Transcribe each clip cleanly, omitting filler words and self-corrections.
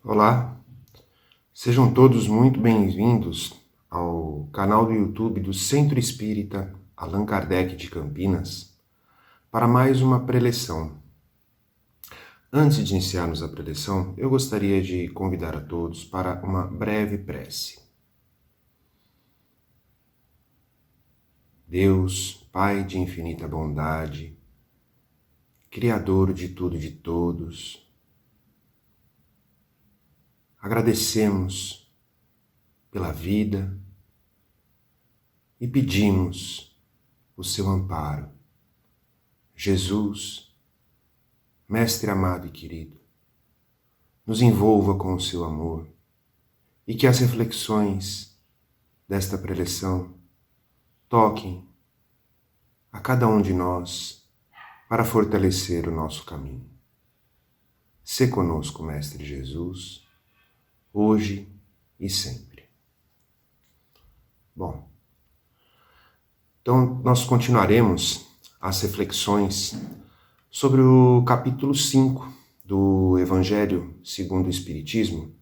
Olá, sejam todos muito bem-vindos ao canal do YouTube do Centro Espírita Allan Kardec de Campinas para mais uma preleção. Antes de iniciarmos a preleção, eu gostaria de convidar a todos para uma breve prece. Deus, Pai de infinita bondade, Criador de tudo e de todos, agradecemos pela vida e pedimos o seu amparo. Jesus, Mestre amado e querido, nos envolva com o seu amor e que as reflexões desta preleção toquem a cada um de nós para fortalecer o nosso caminho. Sê conosco, Mestre Jesus, hoje e sempre. Bom, então nós continuaremos as reflexões sobre o capítulo 5 do Evangelho segundo o Espiritismo,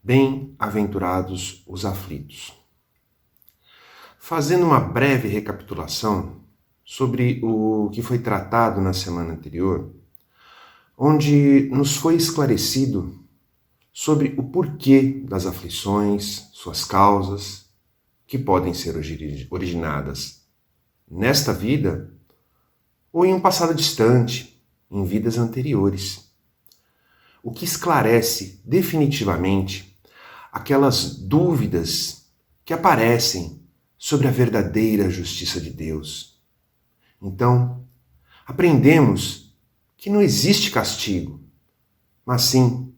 Bem-aventurados os aflitos. Fazendo uma breve recapitulação sobre o que foi tratado na semana anterior, onde nos foi esclarecido sobre o porquê das aflições, suas causas, que podem ser originadas nesta vida ou em um passado distante, em vidas anteriores. O que esclarece definitivamente aquelas dúvidas que aparecem sobre a verdadeira justiça de Deus. Então, aprendemos que não existe castigo, mas sim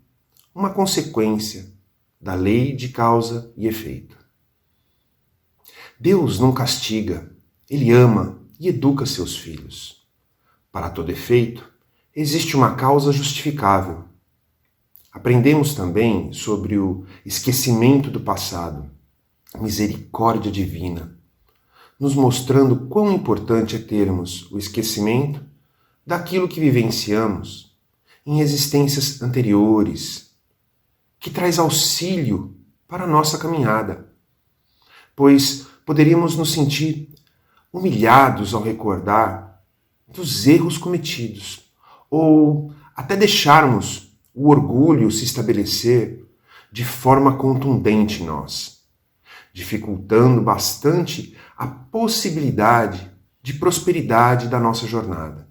uma consequência da lei de causa e efeito. Deus não castiga, Ele ama e educa seus filhos. Para todo efeito, existe uma causa justificável. Aprendemos também sobre o esquecimento do passado, misericórdia divina, nos mostrando quão importante é termos o esquecimento daquilo que vivenciamos em existências anteriores, que traz auxílio para a nossa caminhada, pois poderíamos nos sentir humilhados ao recordar dos erros cometidos, ou até deixarmos o orgulho se estabelecer de forma contundente em nós, dificultando bastante a possibilidade de prosperidade da nossa jornada.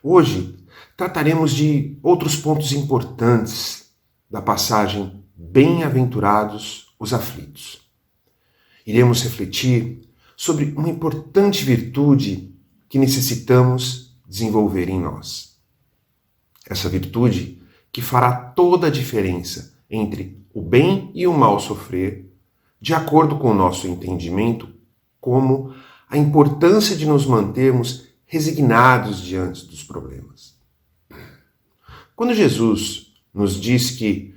Hoje trataremos de outros pontos importantes da passagem Bem-aventurados os aflitos. Iremos refletir sobre uma importante virtude que necessitamos desenvolver em nós. Essa virtude que fará toda a diferença entre o bem e o mal sofrer, de acordo com o nosso entendimento, como a importância de nos mantermos resignados diante dos problemas. Quando Jesus nos diz que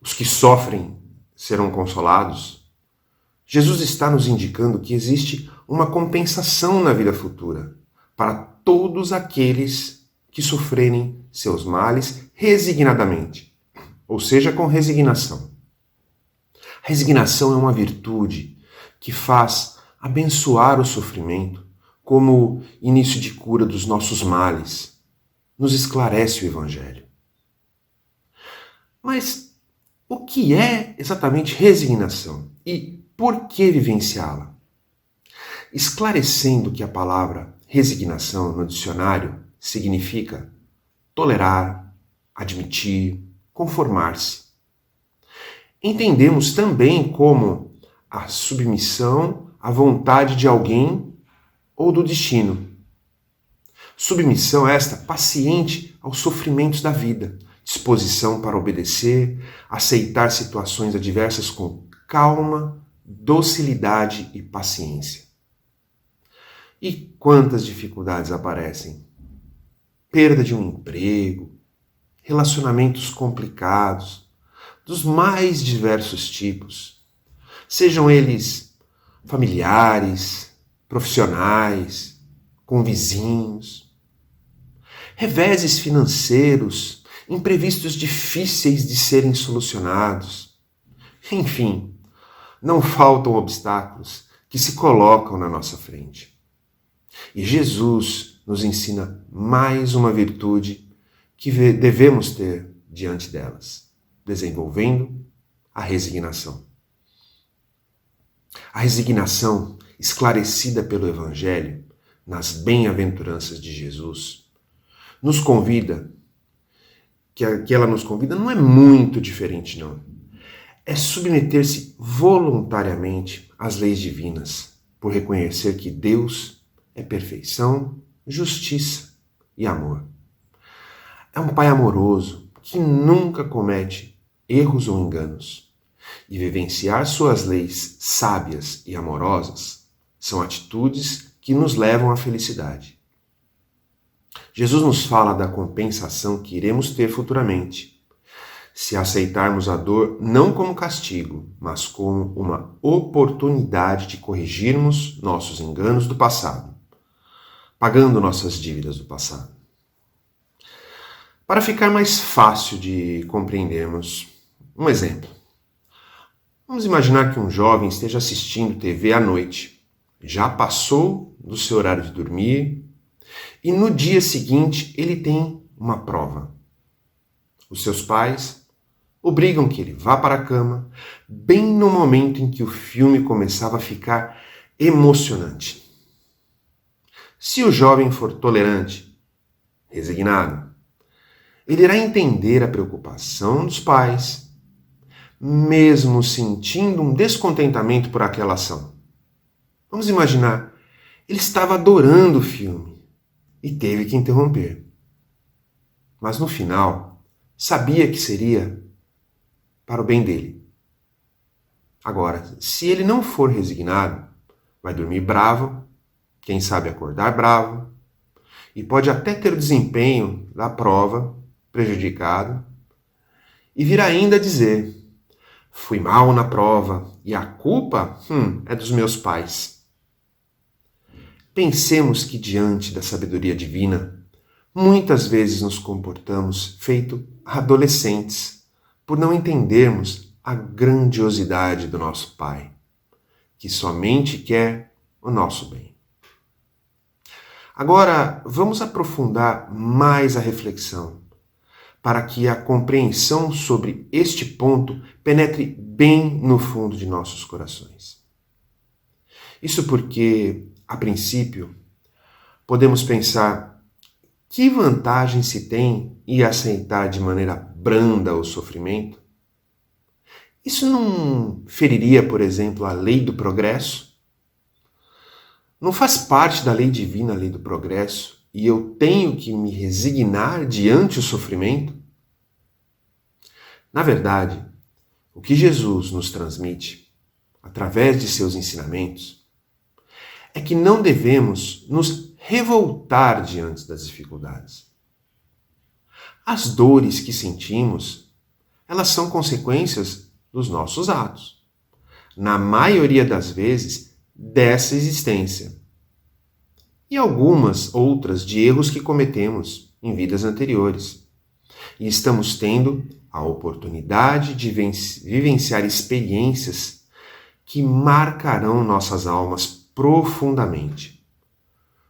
os que sofrem serão consolados, Jesus está nos indicando que existe uma compensação na vida futura para todos aqueles que sofrerem seus males resignadamente, ou seja, com resignação. A resignação é uma virtude que faz abençoar o sofrimento como início de cura dos nossos males. Nos esclarece o Evangelho. Mas o que é exatamente resignação e por que vivenciá-la? Esclarecendo que a palavra resignação no dicionário significa tolerar, admitir, conformar-se. Entendemos também como a submissão à vontade de alguém ou do destino. Submissão esta paciente aos sofrimentos da vida, disposição para obedecer, aceitar situações adversas com calma, docilidade e paciência. E quantas dificuldades aparecem? Perda de um emprego, relacionamentos complicados, dos mais diversos tipos, sejam eles familiares, profissionais, com vizinhos, reveses financeiros imprevistos difíceis de serem solucionados. Enfim, não faltam obstáculos que se colocam na nossa frente. E Jesus nos ensina mais uma virtude que devemos ter diante delas, desenvolvendo a resignação. A resignação, esclarecida pelo Evangelho, nas bem-aventuranças de Jesus, nos convida, que ela nos convida, não é muito diferente, não. É submeter-se voluntariamente às leis divinas, por reconhecer que Deus é perfeição, justiça e amor. É um Pai amoroso que nunca comete erros ou enganos. E vivenciar suas leis sábias e amorosas são atitudes que nos levam à felicidade. Jesus nos fala da compensação que iremos ter futuramente, se aceitarmos a dor não como castigo, mas como uma oportunidade de corrigirmos nossos enganos do passado, pagando nossas dívidas do passado. Para ficar mais fácil de compreendermos, um exemplo. Vamos imaginar que um jovem esteja assistindo TV à noite, já passou do seu horário de dormir e no dia seguinte ele tem uma prova. Os seus pais obrigam que ele vá para a cama bem no momento em que o filme começava a ficar emocionante. Se o jovem for tolerante, resignado, ele irá entender a preocupação dos pais, mesmo sentindo um descontentamento por aquela ação. Vamos imaginar, ele estava adorando o filme e teve que interromper. Mas no final, sabia que seria para o bem dele. Agora, se ele não for resignado, vai dormir bravo, quem sabe acordar bravo, e pode até ter o desempenho da prova prejudicado, e vir ainda dizer: fui mal na prova e a culpa é dos meus pais. Pensemos que diante da sabedoria divina, muitas vezes nos comportamos feito adolescentes, por não entendermos a grandiosidade do nosso Pai, que somente quer o nosso bem. Agora, vamos aprofundar mais a reflexão, para que a compreensão sobre este ponto penetre bem no fundo de nossos corações. Isso porque, a princípio, podemos pensar: que vantagem se tem em aceitar de maneira branda o sofrimento? Isso não feriria, por exemplo, a lei do progresso? Não faz parte da lei divina a lei do progresso e eu tenho que me resignar diante o sofrimento? Na verdade, o que Jesus nos transmite, através de seus ensinamentos, é que não devemos nos revoltar diante das dificuldades. As dores que sentimos, elas são consequências dos nossos atos. Na maioria das vezes, dessa existência. E algumas outras de erros que cometemos em vidas anteriores. E estamos tendo a oportunidade de vivenciar experiências que marcarão nossas almas profundamente,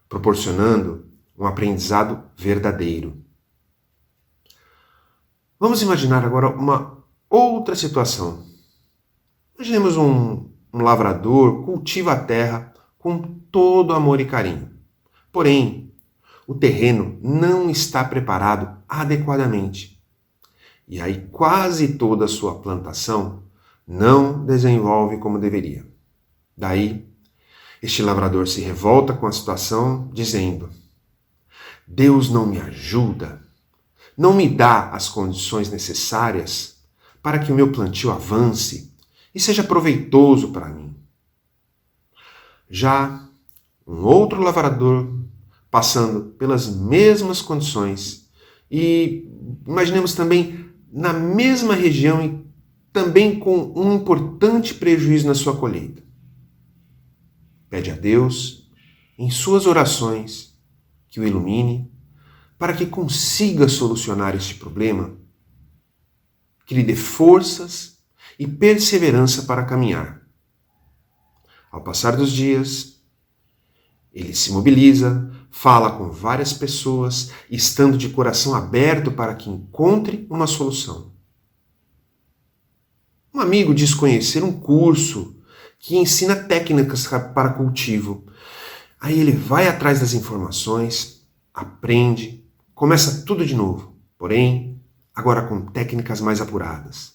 proporcionando um aprendizado verdadeiro. Vamos imaginar agora uma outra situação. Imaginemos um lavrador cultiva a terra com todo amor e carinho. Porém, o terreno não está preparado adequadamente. E aí quase toda a sua plantação não desenvolve como deveria. Daí, este lavrador se revolta com a situação, dizendo: Deus não me ajuda, não me dá as condições necessárias para que o meu plantio avance e seja proveitoso para mim. Já um outro lavrador, passando pelas mesmas condições, e imaginemos também na mesma região e também com um importante prejuízo na sua colheita. Pede a Deus, em suas orações, que o ilumine, para que consiga solucionar este problema, que lhe dê forças e perseverança para caminhar. Ao passar dos dias, ele se mobiliza, fala com várias pessoas, estando de coração aberto para que encontre uma solução. Um amigo diz conhecer um curso que ensina técnicas para cultivo. Aí ele vai atrás das informações, aprende, começa tudo de novo, porém, agora com técnicas mais apuradas.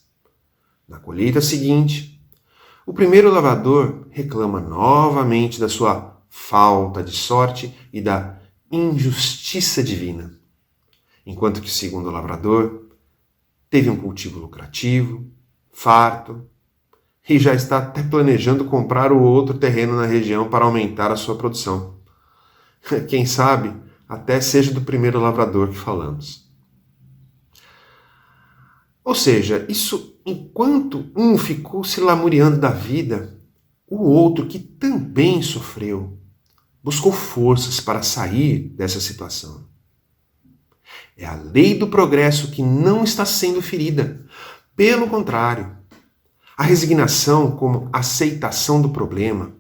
Na colheita seguinte, o primeiro lavrador reclama novamente da sua falta de sorte e da injustiça divina, enquanto que o segundo lavrador teve um cultivo lucrativo, farto, e já está até planejando comprar o outro terreno na região para aumentar a sua produção. Quem sabe até seja do primeiro lavrador que falamos. Ou seja, isso enquanto um ficou se lamuriando da vida, o outro, que também sofreu, buscou forças para sair dessa situação. É a lei do progresso que não está sendo ferida. Pelo contrário, a resignação como aceitação do problema,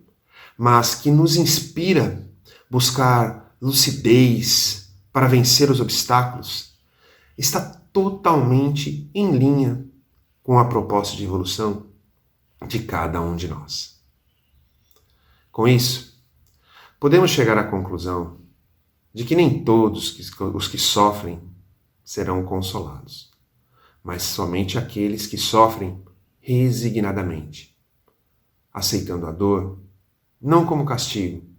mas que nos inspira buscar lucidez para vencer os obstáculos, está totalmente em linha com a proposta de evolução de cada um de nós. Com isso, podemos chegar à conclusão de que nem todos os que sofrem serão consolados, mas somente aqueles que sofrem resignadamente, aceitando a dor não como castigo,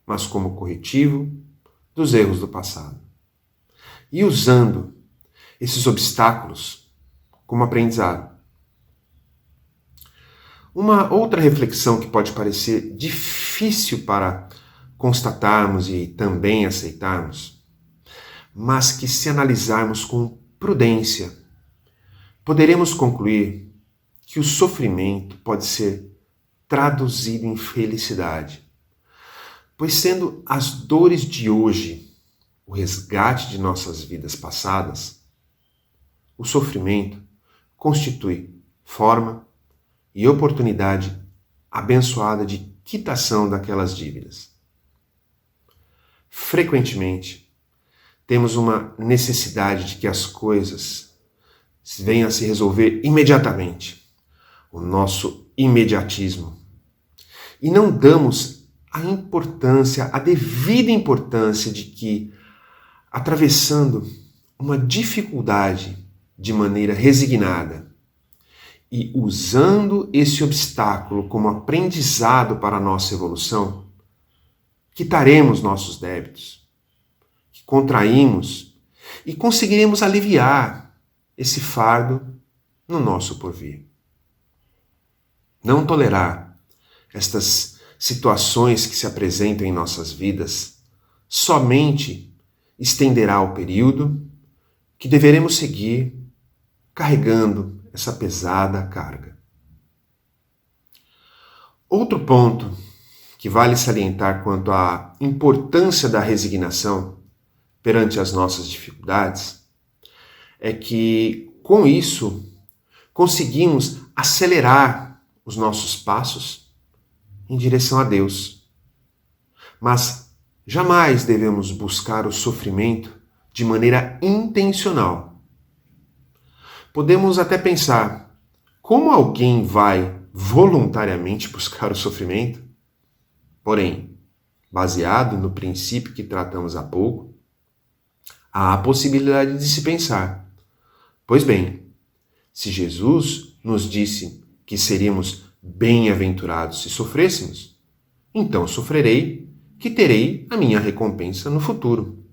mas como corretivo dos erros do passado, e usando esses obstáculos como aprendizado. Uma outra reflexão que pode parecer difícil para constatarmos e também aceitarmos, mas que, se analisarmos com prudência, poderemos concluir que o sofrimento pode ser traduzido em felicidade, pois, sendo as dores de hoje o resgate de nossas vidas passadas, o sofrimento constitui forma e oportunidade abençoada de quitação daquelas dívidas. Frequentemente, temos uma necessidade de que as coisas venham a se resolver imediatamente, o nosso imediatismo, e não damos a devida importância de que, atravessando uma dificuldade de maneira resignada e usando esse obstáculo como aprendizado para a nossa evolução, quitaremos nossos débitos, que contraímos, e conseguiremos aliviar esse fardo no nosso porvir. Não tolerar estas situações que se apresentam em nossas vidas somente estenderá o período que deveremos seguir carregando essa pesada carga. Outro ponto que vale salientar quanto à importância da resignação perante as nossas dificuldades é que, com isso, conseguimos acelerar os nossos passos em direção a Deus. Mas jamais devemos buscar o sofrimento de maneira intencional. Podemos até pensar, como alguém vai voluntariamente buscar o sofrimento? Porém, baseado no princípio que tratamos há pouco, há a possibilidade de se pensar, pois bem, se Jesus nos disse que seríamos bem-aventurados se sofrêssemos, então sofrerei, que terei a minha recompensa no futuro.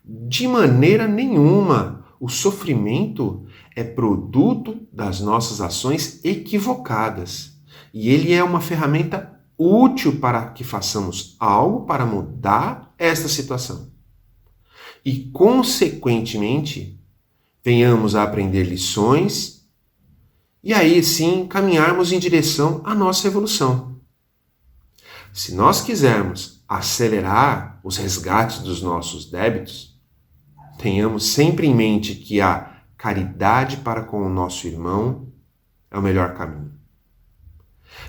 De maneira nenhuma, o sofrimento é produto das nossas ações equivocadas, e ele é uma ferramenta útil para que façamos algo para mudar esta situação. E, consequentemente, venhamos a aprender lições e aí sim caminharmos em direção à nossa evolução. Se nós quisermos acelerar os resgates dos nossos débitos, tenhamos sempre em mente que a caridade para com o nosso irmão é o melhor caminho.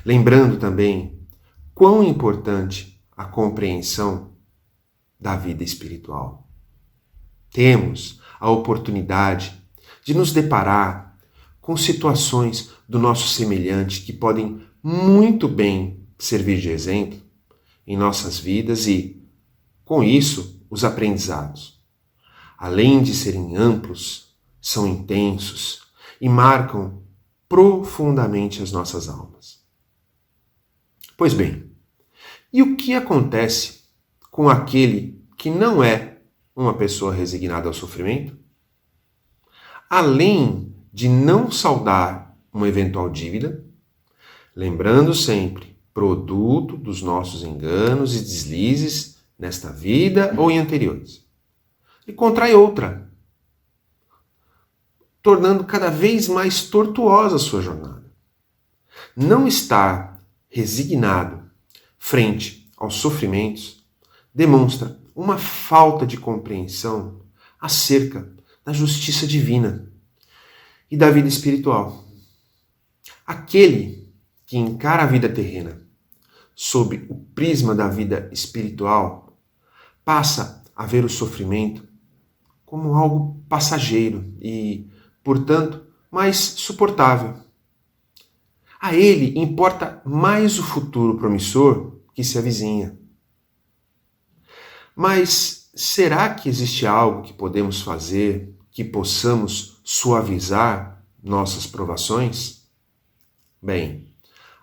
Lembrando também quão importante a compreensão da vida espiritual. Temos a oportunidade de nos deparar com situações do nosso semelhante que podem muito bem servir de exemplo em nossas vidas e, com isso, os aprendizados. Além de serem amplos, são intensos e marcam profundamente as nossas almas. Pois bem, e o que acontece com aquele que não é uma pessoa resignada ao sofrimento? Além de não saldar uma eventual dívida, lembrando sempre, produto dos nossos enganos e deslizes nesta vida ou em anteriores, e contrai outra, tornando cada vez mais tortuosa a sua jornada. Não estar resignado frente aos sofrimentos demonstra uma falta de compreensão acerca da justiça divina e da vida espiritual. Aquele que encara a vida terrena sob o prisma da vida espiritual passa a ver o sofrimento como algo passageiro e, portanto, mais suportável. A ele importa mais o futuro promissor que se avizinha. Mas será que existe algo que podemos fazer que possamos suavizar nossas provações? Bem,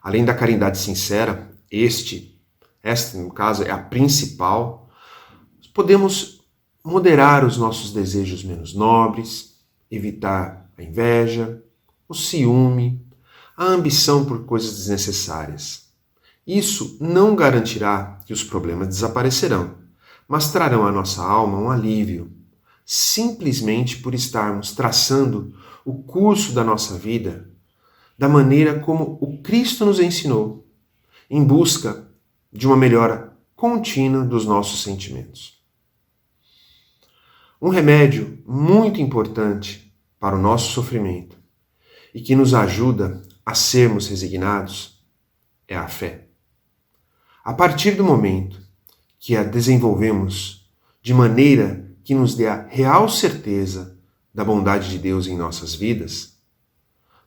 além da caridade sincera, esta no caso é a principal, podemos moderar os nossos desejos menos nobres, evitar a inveja, o ciúme, a ambição por coisas desnecessárias. Isso não garantirá que os problemas desaparecerão, mas trarão à nossa alma um alívio, simplesmente por estarmos traçando o curso da nossa vida da maneira como o Cristo nos ensinou, em busca de uma melhora contínua dos nossos sentimentos. Um remédio muito importante para o nosso sofrimento e que nos ajuda a sermos resignados é a fé. A partir do momento que a desenvolvemos de maneira que nos dê a real certeza da bondade de Deus em nossas vidas,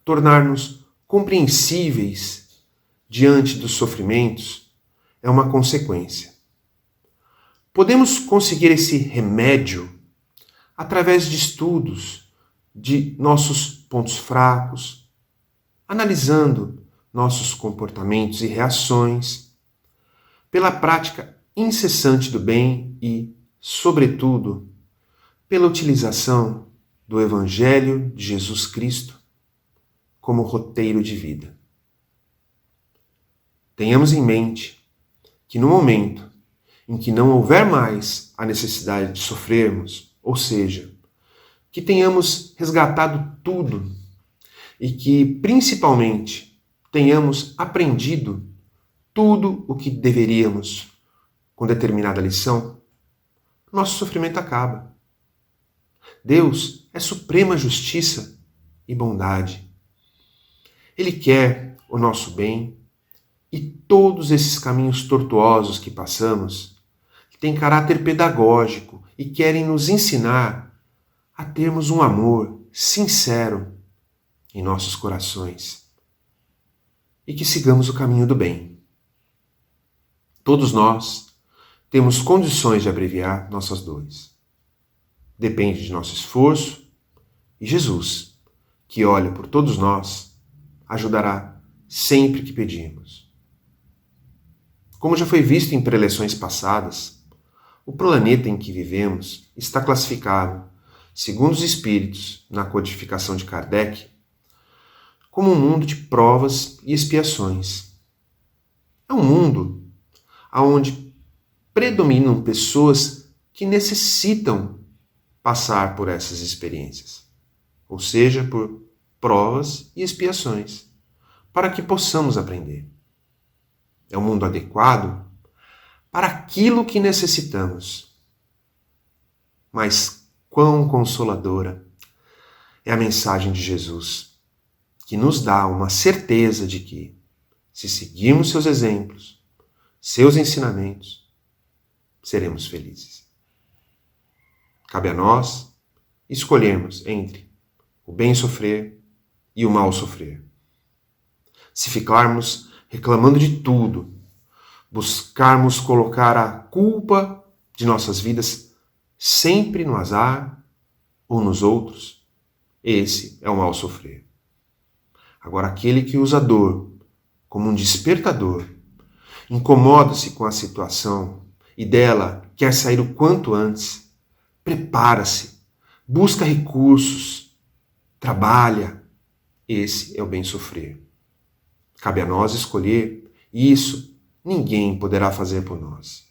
tornar-nos compreensíveis diante dos sofrimentos é uma consequência. Podemos conseguir esse remédio através de estudos de nossos pontos fracos, analisando nossos comportamentos e reações, pela prática incessante do bem e, sobretudo, pela utilização do Evangelho de Jesus Cristo como roteiro de vida. Tenhamos em mente que no momento em que não houver mais a necessidade de sofrermos, ou seja, que tenhamos resgatado tudo e que, principalmente, tenhamos aprendido tudo o que deveríamos com determinada lição, nosso sofrimento acaba. Deus é suprema justiça e bondade. Ele quer o nosso bem e todos esses caminhos tortuosos que passamos têm caráter pedagógico e querem nos ensinar a termos um amor sincero em nossos corações e que sigamos o caminho do bem. Todos nós temos condições de abreviar nossas dores. Depende de nosso esforço e Jesus, que olha por todos nós, ajudará sempre que pedirmos. Como já foi visto em preleções passadas, o planeta em que vivemos está classificado, segundo os espíritos, na codificação de Kardec, como um mundo de provas e expiações. É um mundo onde predominam pessoas que necessitam passar por essas experiências, ou seja, por provas e expiações, para que possamos aprender. É um mundo adequado para aquilo que necessitamos. Mas quão consoladora é a mensagem de Jesus, que nos dá uma certeza de que, se seguirmos seus exemplos, seus ensinamentos, seremos felizes. Cabe a nós escolhermos entre o bem sofrer e o mal sofrer. Se ficarmos reclamando de tudo, buscarmos colocar a culpa de nossas vidas sempre no azar ou nos outros, esse é o mal sofrer. Agora, aquele que usa a dor como um despertador, incomoda-se com a situação e dela quer sair o quanto antes, prepara-se, busca recursos, trabalha, esse é o bem sofrer. Cabe a nós escolher, e isso ninguém poderá fazer por nós.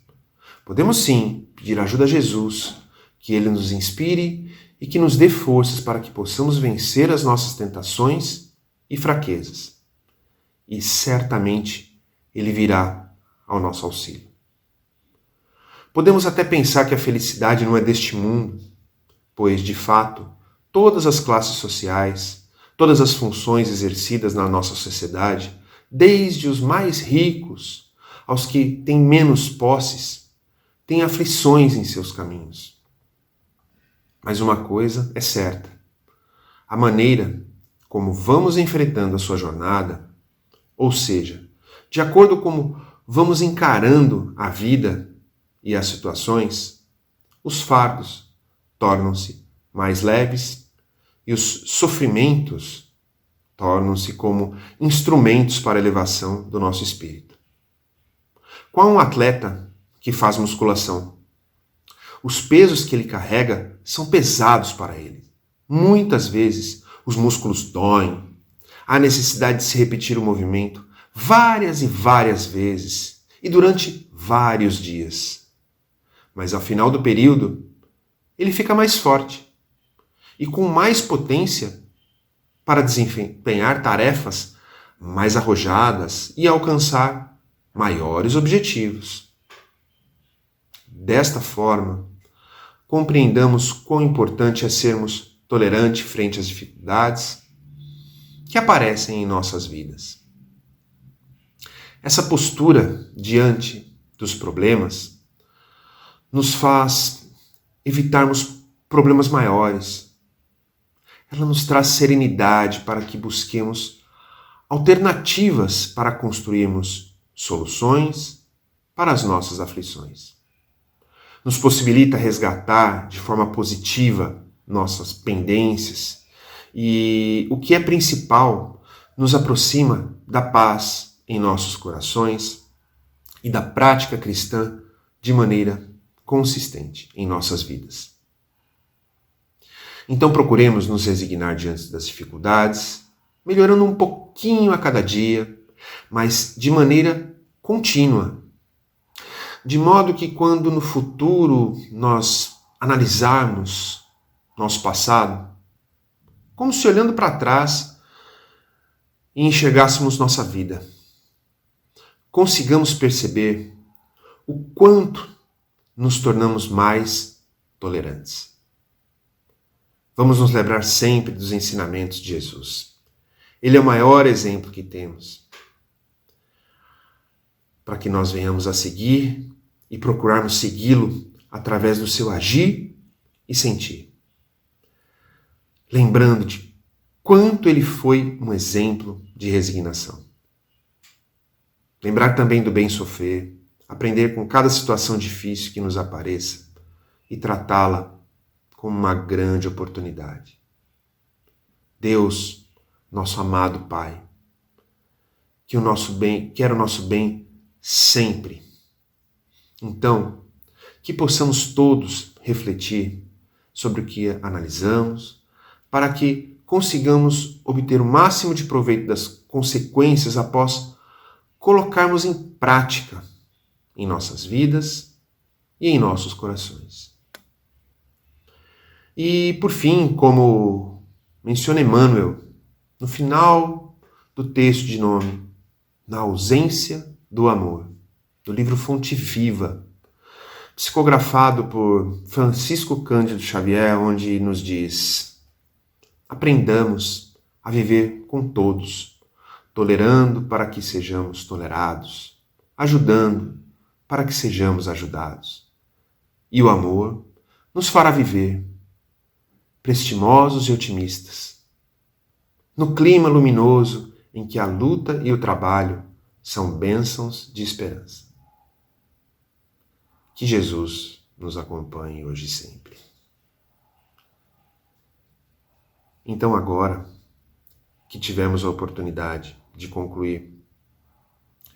Podemos sim pedir ajuda a Jesus, que Ele nos inspire e que nos dê forças para que possamos vencer as nossas tentações e fraquezas. E certamente Ele virá ao nosso auxílio. Podemos até pensar que a felicidade não é deste mundo, pois, de fato, todas as classes sociais, todas as funções exercidas na nossa sociedade, desde os mais ricos aos que têm menos posses, têm aflições em seus caminhos. Mas uma coisa é certa: a maneira como vamos enfrentando a sua jornada, ou seja, de acordo como vamos encarando a vida e as situações, os fardos tornam-se mais leves e os sofrimentos tornam-se como instrumentos para a elevação do nosso espírito. Qual um atleta que faz musculação? Os pesos que ele carrega são pesados para ele. Muitas vezes os músculos doem, há necessidade de se repetir o movimento várias e várias vezes e durante vários dias. Mas ao final do período, ele fica mais forte e com mais potência para desempenhar tarefas mais arrojadas e alcançar maiores objetivos. Desta forma, compreendamos quão importante é sermos tolerantes frente às dificuldades que aparecem em nossas vidas. Essa postura diante dos problemas nos faz evitarmos problemas maiores. Ela nos traz serenidade para que busquemos alternativas para construirmos soluções para as nossas aflições. Nos possibilita resgatar de forma positiva nossas pendências e, o que é principal, nos aproxima da paz em nossos corações e da prática cristã de maneira consistente em nossas vidas. Então procuremos nos resignar diante das dificuldades, melhorando um pouquinho a cada dia, mas de maneira contínua. De modo que quando no futuro nós analisarmos nosso passado, como se olhando para trás e enxergássemos nossa vida, consigamos perceber o quanto nos tornamos mais tolerantes. Vamos nos lembrar sempre dos ensinamentos de Jesus. Ele é o maior exemplo que temos, para que nós venhamos a seguir e procurarmos segui-lo através do seu agir e sentir. Lembrando de quanto ele foi um exemplo de resignação. Lembrar também do bem sofrer, aprender com cada situação difícil que nos apareça e tratá-la como uma grande oportunidade. Deus, nosso amado Pai, quer o nosso bem sempre. Então, que possamos todos refletir sobre o que analisamos, para que consigamos obter o máximo de proveito das consequências após colocarmos em prática em nossas vidas e em nossos corações. E, por fim, como menciona Emmanuel, no final do texto de nome Na Ausência do Amor, do livro Fonte Viva, psicografado por Francisco Cândido Xavier, onde nos diz: aprendamos a viver com todos, tolerando para que sejamos tolerados, ajudando para que sejamos ajudados. E o amor nos fará viver prestimosos e otimistas, no clima luminoso em que a luta e o trabalho são bênçãos de esperança. Que Jesus nos acompanhe hoje e sempre. Então, agora que tivemos a oportunidade de concluir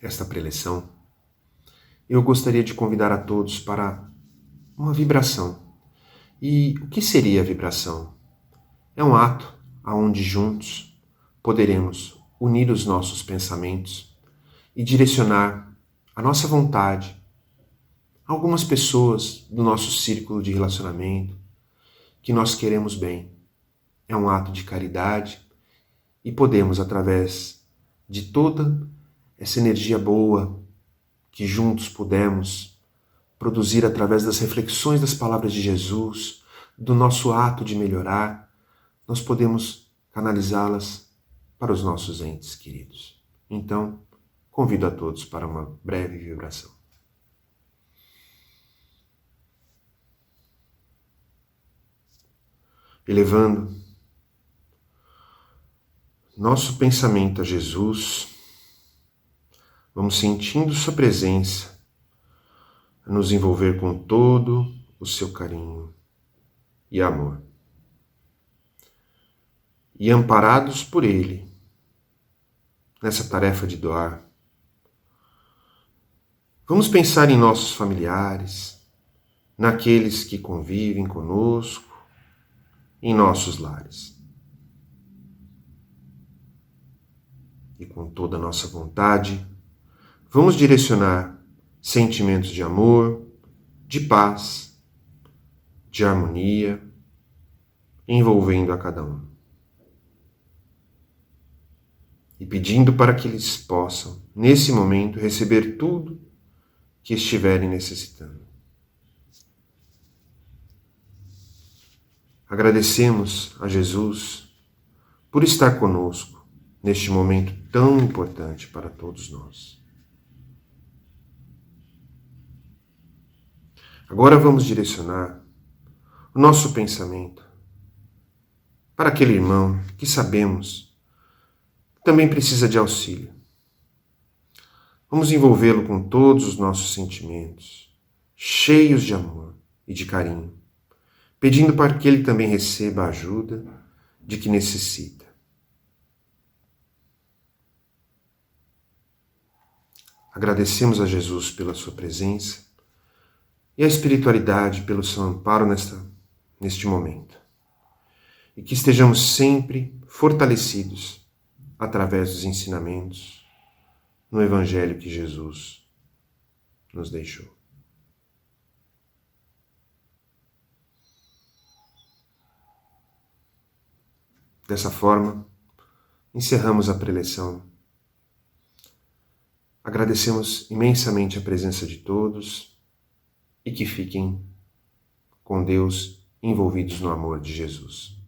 esta preleção, eu gostaria de convidar a todos para uma vibração. E o que seria a vibração? É um ato onde juntos poderemos unir os nossos pensamentos e direcionar a nossa vontade a algumas pessoas do nosso círculo de relacionamento que nós queremos bem. É um ato de caridade e podemos, através de toda essa energia boa que juntos pudemos produzir através das reflexões das palavras de Jesus, do nosso ato de melhorar, nós podemos canalizá-las para os nossos entes queridos. Então, convido a todos para uma breve vibração. Elevando nosso pensamento a Jesus, vamos sentindo sua presença, a nos envolver com todo o seu carinho e amor. E amparados por Ele, nessa tarefa de doar, vamos pensar em nossos familiares, naqueles que convivem conosco, em nossos lares. E com toda a nossa vontade, vamos direcionar sentimentos de amor, de paz, de harmonia, envolvendo a cada um. E pedindo para que eles possam, nesse momento, receber tudo que estiverem necessitando. Agradecemos a Jesus por estar conosco neste momento tão importante para todos nós. Agora vamos direcionar o nosso pensamento para aquele irmão que sabemos que também precisa de auxílio. Vamos envolvê-lo com todos os nossos sentimentos, cheios de amor e de carinho, pedindo para que ele também receba a ajuda de que necessita. Agradecemos a Jesus pela sua presença e a espiritualidade pelo seu amparo neste momento. E que estejamos sempre fortalecidos através dos ensinamentos no Evangelho que Jesus nos deixou. Dessa forma, encerramos a preleção. Agradecemos imensamente a presença de todos e que fiquem com Deus envolvidos no amor de Jesus.